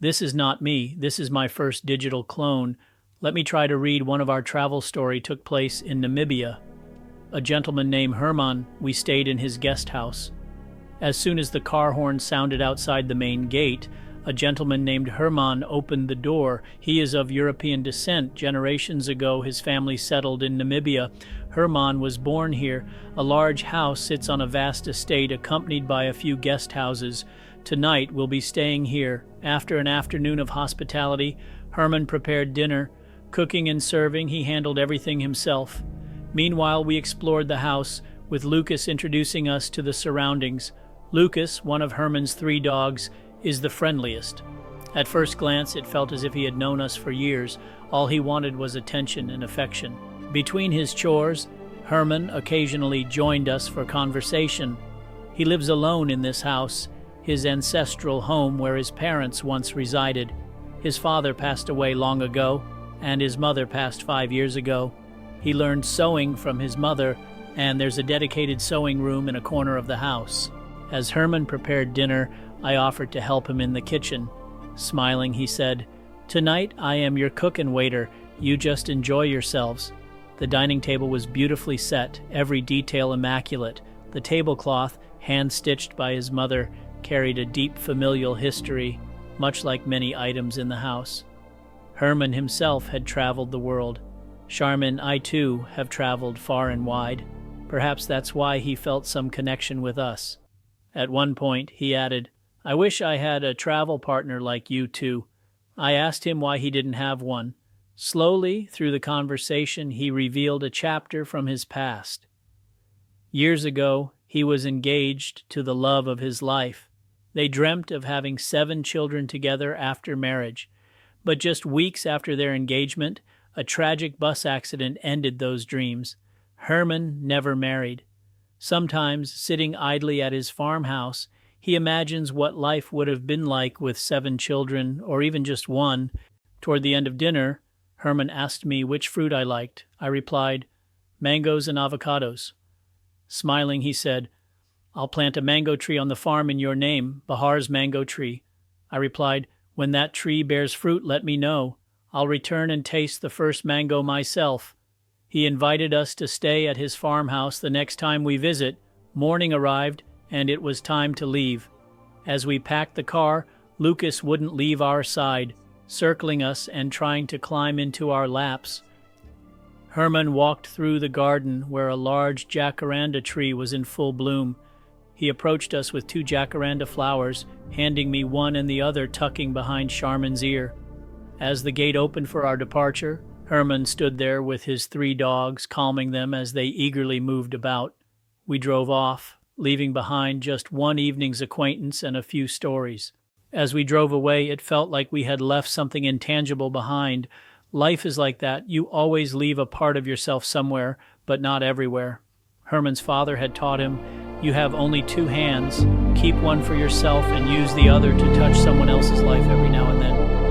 This is not me. This is my first digital clone. Let me try to read one of our travel story took place in Namibia. A gentleman named Herman, we stayed in his guest house. As soon as the car horn sounded outside the main gate, a gentleman named Herman opened the door. He is of European descent. Generations ago, his family settled in Namibia. Herman was born here. A large house sits on a vast estate, accompanied by a few guest houses. Tonight, we'll be staying here. After an afternoon of hospitality, Herman prepared dinner. Cooking and serving, he handled everything himself. Meanwhile, we explored the house, with Lucas introducing us to the surroundings. Lucas, one of Herman's 3 dogs, is the friendliest. At first glance, it felt as if he had known us for years. All he wanted was attention and affection. Between his chores, Herman occasionally joined us for conversation. He lives alone in this house, his ancestral home where his parents once resided. His father passed away long ago, and his mother passed 5 years ago. He learned sewing from his mother, and there's a dedicated sewing room in a corner of the house. As Herman prepared dinner, I offered to help him in the kitchen. Smiling, he said, "Tonight I am your cook and waiter. You just enjoy yourselves." The dining table was beautifully set, every detail immaculate. The tablecloth, hand-stitched by his mother, carried a deep familial history, much like many items in the house. Herman himself had traveled the world. Charmin, I too, have traveled far and wide. Perhaps that's why he felt some connection with us. At one point, he added, "I wish I had a travel partner like you two." I asked him why he didn't have one. Slowly, through the conversation, he revealed a chapter from his past. Years ago, he was engaged to the love of his life. They dreamt of having 7 children together after marriage. But just weeks after their engagement, a tragic bus accident ended those dreams. Herman never married. Sometimes, sitting idly at his farmhouse, he imagines what life would have been like with 7 children, or even just 1. Toward the end of dinner, Herman asked me which fruit I liked. I replied, "Mangoes and avocados." Smiling, he said, "I'll plant a mango tree on the farm in your name, Bahar's mango tree." I replied, "When that tree bears fruit, let me know. I'll return and taste the first mango myself." He invited us to stay at his farmhouse the next time we visit. Morning arrived, and it was time to leave. As we packed the car, Lucas wouldn't leave our side, circling us and trying to climb into our laps. Herman walked through the garden where a large jacaranda tree was in full bloom. He approached us with 2 jacaranda flowers, handing me one and the other tucking behind Charmin's ear. As the gate opened for our departure, Herman stood there with his 3 dogs, calming them as they eagerly moved about. We drove off, leaving behind just one evening's acquaintance and a few stories. As we drove away, it felt like we had left something intangible behind. Life is like that. You always leave a part of yourself somewhere, but not everywhere. Herman's father had taught him, "You have only 2 hands. Keep one for yourself and use the other to touch someone else's life every now and then."